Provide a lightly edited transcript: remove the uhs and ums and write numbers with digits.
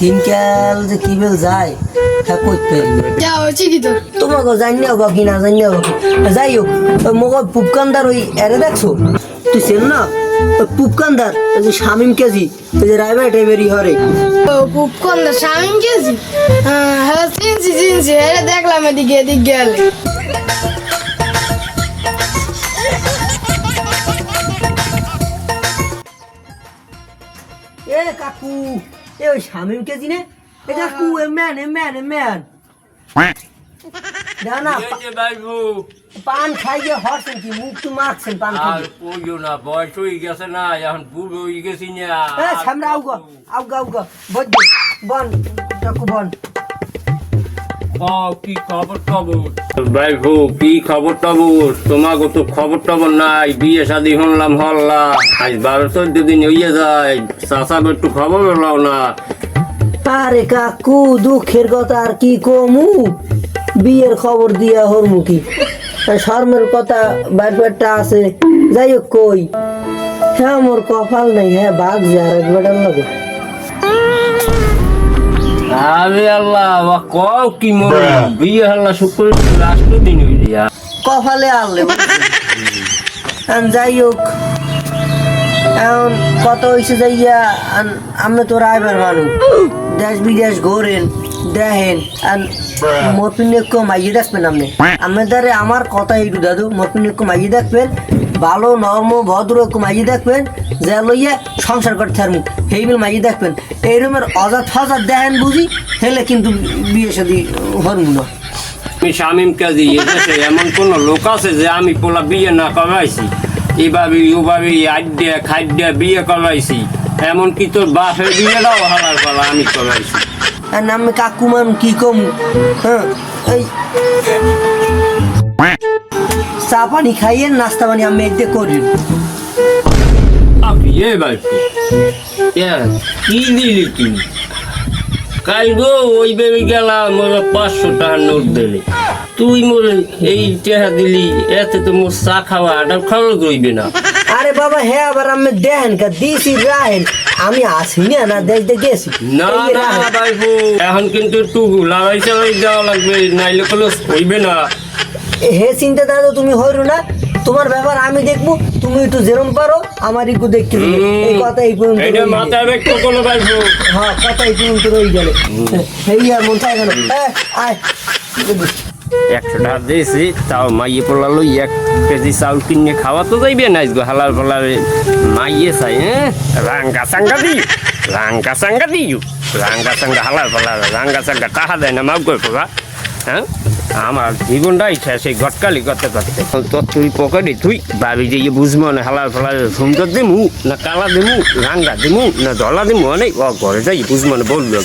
দিনকাল যে কি বেল যায় হ্যাঁ করতে যা হচ্ছে কি তোর তোমাকে জানি হোক কি না জানি হোক যাই হোক মোক পুপকান্দার ওই এরে দেখছো তুই চেন না ওই পুপকান্দার ওই যে শামিম কেজি ওই যে রায়বাই টাইপেরই হরে পুপকর্ন শামিম গেছি হ্যাঁ চিনছি হ্যাঁ দেখলাম এদিক গেলে এ কাকু এ ওই শামিম কেজি নে এ কাকু এ ম্যান না পান খাইয়ে হরছেন কি মুখ তো মারছেন পান আর খাইয়ে কইও না বয়স হয়ে গেছে না এখন বুড়ো হয়ে গেছি না এ সামনে আউগা বন কাকু বন কি খবর ভাই ভু কি খবর তোমাকে তো খবর নাই বিয়ে শাদী হলাম হল্লা আজ 12-14 দিন হইয়া যায় চাষা একটু খবর হলাও না আরে কাকু দুঃখের কথা আর কি কমু বিয়ের খবর দিয়া হরমু কি শর্মের কথা বাইরটা আছে যাই হোক কই হ্যাঁ মোর কপাল নাই হ্যাঁ বাঘ যার একবার লাগে আরে আল্লাহ কও কি মনে বিয়ে হল্লা শুক্র লাস্ট দিন হইয়া কপালে আনলে যাই হোক এখন কত হয়েছে যাইয়া আমি তো রাইবার মানুষ দেশ বিদেশ ঘোরেন দেখেন আর মরপিনে মাইয়ে দেখবেন আপনি আমাদের আমার কথা একটু দাদু মরপিনে মাইয়ে দেখবেন ভালো নর্ম ভদ্র মাইয়ে দেখবেন যে লইয়া সংসার করতে থাকবেন হেইবিল মাইয়ে দেখবেন এইরকমের অজাত ফাজাত দেখেন বুঝি হেলে কিন্তু বিয়ে শাদী হরমু না আমি শামিম কাজী এদেশে এমন কোন লোক আছে যে আমি পোলা বিয়ে না করাইছি এইভাবে ওভাবে আড্ডা খাদ্য বিয়ে করাইছি এমনকি তোর বাপের বিয়েটাও হালার পালা আমি করাইছি আর আমি কাকুমান কি কম হ্যাঁ এই চা পানি খাইয়ে নাস্তা পানি আমি একদে করি আপনি এ বাড়ি কি দিলি তুই কাল গো ওই বেবি গেলাম মোরা 500 টাকা নোট দিলি তুই মোরে এই টাকা দিলি এতে তো মোর চা খাওয়া আডার খাওয়া রইবে না আরে বাবা হ্যাঁ আবার আমি দেখেন কা দিছি রাহেন আমি আসি না দেখতে গেছি না না ভাইবু এখন কিন্তু একটু লাগাই চালাই দেওয়া লাগবে নাইলে কোনো হইবে না হে চিন্তা দাদা তুমি হইরো না তোমার ব্যাপার আমি দেখবো তুমি একটু যেরম পারো আমার একটু দেখতে দিবে এই কথা এই পর্যন্ত এটা মাথায় রাখতে কোনো ভাইবু হ্যাঁ কথা এই পর্যন্ত রয়ে গেলে এই আর মন চাই কেন আয় 100 টাকা দিয়েছি তাও মাইয়ে পোলা লই 1 কেজি চাউল কিনে খাওয়া তো যাইবে না হালার ফালারে মাইয়ে চাই হ্যাঁ রাঙ্গা সাঙ্গা হালার ফালার রাঙ্গা সাঙ্গা টাকা দেয় না মাফ করে পোলা হ্যাঁ আমার জীবনটাই সেই ঘটকালি করতে তোর তুই পকেটে তুই ভাবি যে বুঝবো না হালার ফালার সুন্দর দিমু না কালা দিমু রাঙ্গা দিমু না ধলা দিমু অনেক ঘরে যাই বুঝবো না বললো